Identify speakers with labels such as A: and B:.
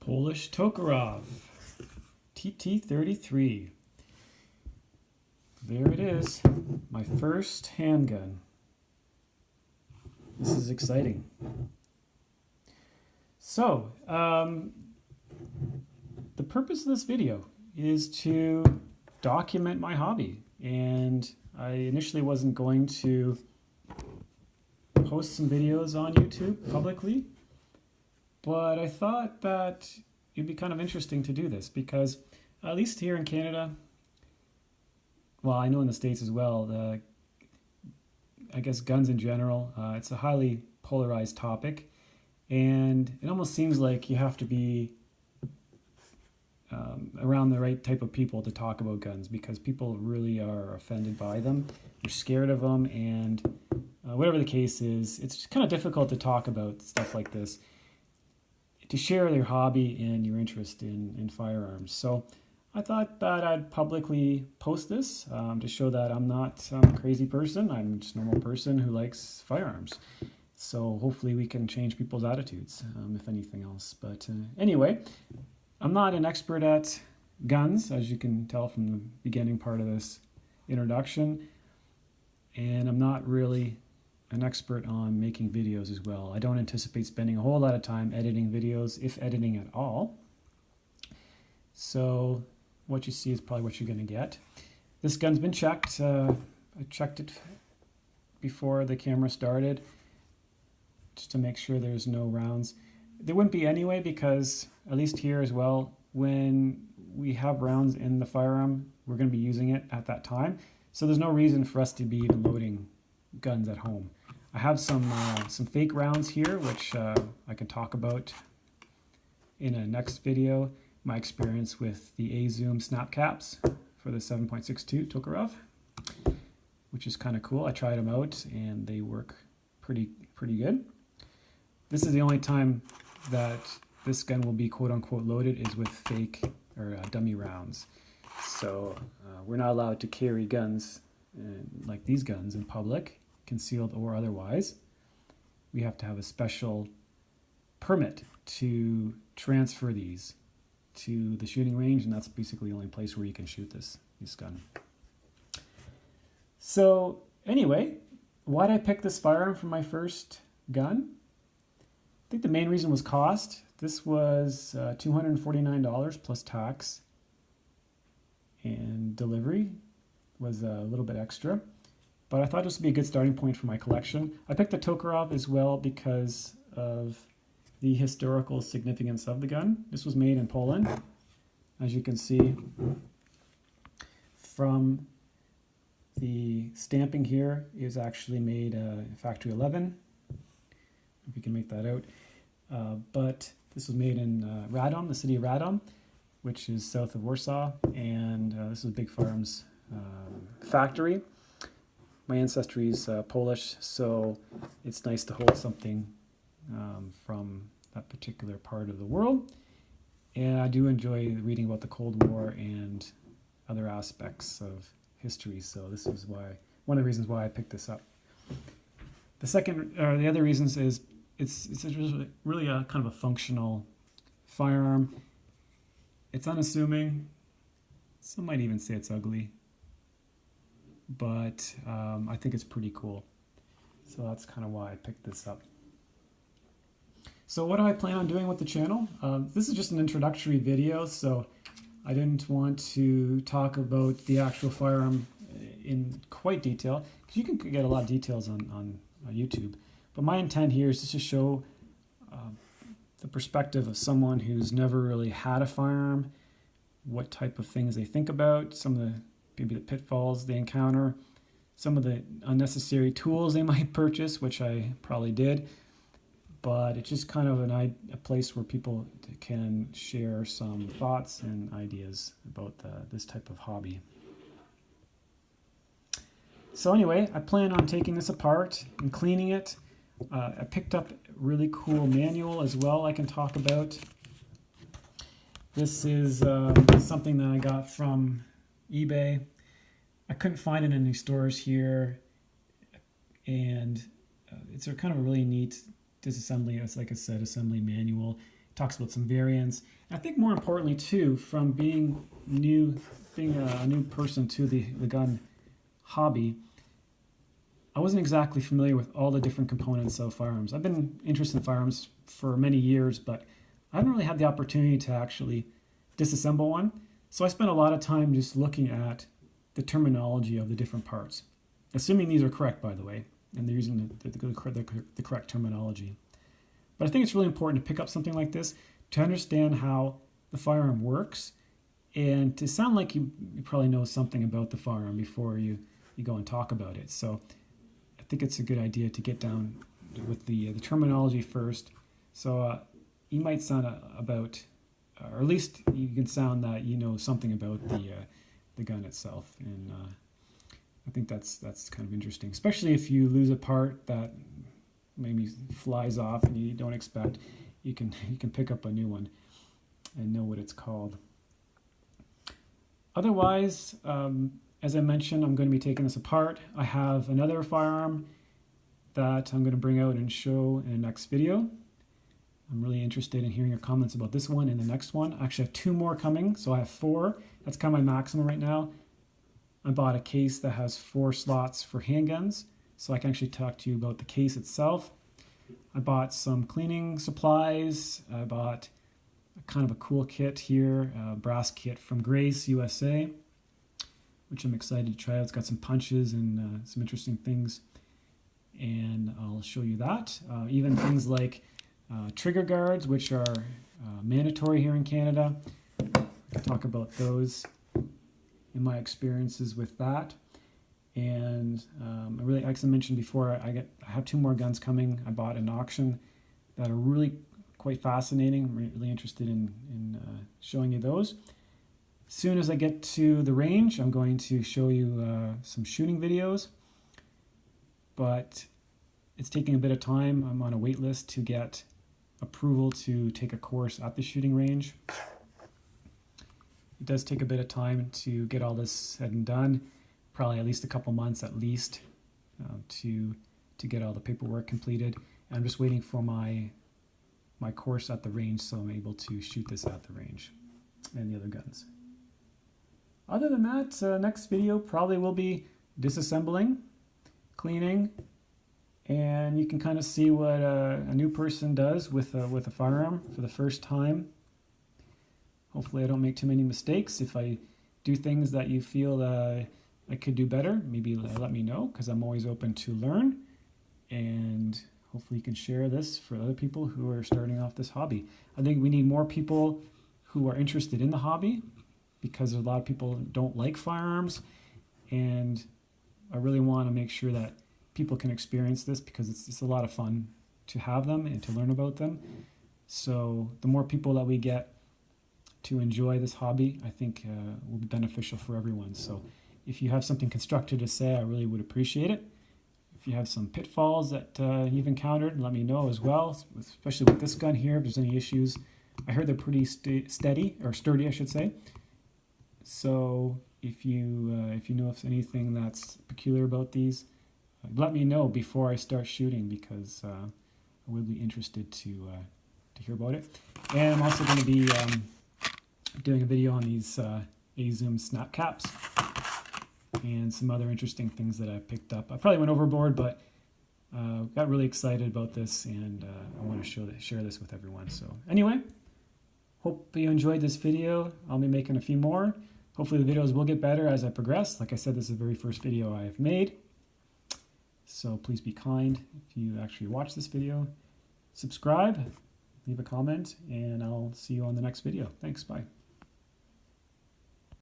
A: Polish Tokarev TT-33. There it is, my first handgun. This is exciting. So, the purpose of this video is to document my hobby. And I initially wasn't going to post some videos on YouTube publicly, but I thought that it'd be kind of interesting to do this because at least here in Canada, well, I know in the States as well, I guess guns in general, it's a highly polarized topic, and it almost seems like you have to be around the right type of people to talk about guns because people really are offended by them, they're scared of them, and whatever the case is, it's kind of difficult to talk about stuff like this, to share their hobby and your interest in firearms. So I thought that I'd publicly post this to show that I'm not some crazy person. I'm just a normal person who likes firearms. So hopefully we can change people's attitudes, if anything else. But anyway, I'm not an expert at guns, as you can tell from the beginning part of this introduction. And I'm not really an expert on making videos as well. I don't anticipate spending a whole lot of time editing videos, if editing at all. So what you see is probably what you're going to get. This gun's been checked. I checked it before the camera started just to make sure there's no rounds. There wouldn't be anyway because, at least here as well, when we have rounds in the firearm, we're going to be using it at that time. So there's no reason for us to be even loading guns at home. I have some fake rounds here, which I can talk about in a next video. My experience with the A-Zoom snap caps for the 7.62 Tokarev, which is kind of cool. I tried them out and they work pretty good. This is the only time that this gun will be quote-unquote loaded is with fake or dummy rounds. So we're not allowed to carry guns like these guns in public, concealed or otherwise. We have to have a special permit to transfer these to the shooting range, and that's basically the only place where you can shoot this gun. So anyway, why did I pick this firearm for my first gun? I think the main reason was cost. This was $249 plus tax, and delivery was a little bit extra. But I thought this would be a good starting point for my collection. I picked the Tokarev as well because of the historical significance of the gun. This was made in Poland, as you can see from the stamping here. Is actually made Factory 11, if you can make that out. But this was made in Radom, the city of Radom, which is south of Warsaw, and this is a big firearms factory. My ancestry is Polish, so it's nice to hold something from that particular part of the world. And I do enjoy reading about the Cold War and other aspects of history, so this is one of the reasons why I picked this up. The other reasons is it's really a kind of a functional firearm. It's unassuming. Some might even say it's ugly, but I think it's pretty cool. So that's kind of why I picked this up. So what do I plan on doing with the channel? This is just an introductory video, so I didn't want to talk about the actual firearm in quite detail, because you can get a lot of details on YouTube. But my intent here is just to show the perspective of someone who's never really had a firearm, what type of things they think about, maybe the pitfalls they encounter, some of the unnecessary tools they might purchase, which I probably did. But it's just kind of a place where people can share some thoughts and ideas about this type of hobby. So anyway, I plan on taking this apart and cleaning it. I picked up a really cool manual as well I can talk about. This is something that I got from eBay. I couldn't find it in any stores here, and it's a kind of a really neat disassembly. It's like I said, assembly manual. It talks about some variants. And I think more importantly too, from being a new person to the gun hobby, I wasn't exactly familiar with all the different components of firearms. I've been interested in firearms for many years, but I haven't really had the opportunity to actually disassemble one. So I spent a lot of time just looking at the terminology of the different parts, assuming these are correct, by the way, and they're using the correct terminology. But I think it's really important to pick up something like this to understand how the firearm works and to sound like you probably know something about the firearm before you go and talk about it. So I think it's a good idea to get down with the terminology first. So you might sound about, or at least you can sound that you know something about the gun itself. And I think that's kind of interesting, especially if you lose a part that maybe flies off and you don't expect. You can pick up a new one and know what it's called. Otherwise, as I mentioned, I'm going to be taking this apart. I have another firearm that I'm going to bring out and show in the next video. I'm really interested in hearing your comments about this one and the next one. I actually have 2 more coming, so I have 4. That's kind of my maximum right now. I bought a case that has 4 slots for handguns, so I can actually talk to you about the case itself. I bought some cleaning supplies. I bought kind of a cool kit here, a brass kit from Grace USA, which I'm excited to try out. It's got some punches and some interesting things, and I'll show you that. Even things like trigger guards, which are mandatory here in Canada. I can talk about those and my experiences with that. And I really, like I mentioned before, I have 2 more guns coming. I bought an auction that are really quite fascinating. I'm really interested in showing you those. As soon as I get to the range, I'm going to show you some shooting videos, but it's taking a bit of time. I'm on a wait list to get approval to take a course at the shooting range. It does take a bit of time to get all this said and done, probably at least a couple months at least, to get all the paperwork completed. And I'm just waiting for my course at the range, so I'm able to shoot this at the range and the other guns. Other than that, next video probably will be disassembling, cleaning, and you can kind of see what a new person does with a firearm for the first time. Hopefully I don't make too many mistakes. If I do things that you feel I could do better, maybe let me know, because I'm always open to learn. And hopefully you can share this for other people who are starting off this hobby. I think we need more people who are interested in the hobby, because a lot of people don't like firearms, and I really want to make sure that people can experience this, because it's a lot of fun to have them and to learn about them. So the more people that we get to enjoy this hobby, I think will be beneficial for everyone. So if you have something constructive to say, I really would appreciate it. If you have some pitfalls that you've encountered, let me know as well, especially with this gun here, if there's any issues. I heard they're pretty sturdy, I should say. So if you know of anything that's peculiar about these, let me know before I start shooting, because I would be interested to hear about it. And I'm also going to be doing a video on these A-Zoom snap caps and some other interesting things that I picked up. I probably went overboard, but got really excited about this, and I want to share this with everyone. So anyway, hope you enjoyed this video. I'll be making a few more. Hopefully the videos will get better as I progress. Like I said, this is the very first video I have made. So please be kind if you actually watch this video. Subscribe, leave a comment, and I'll see you on the next video. Thanks, bye.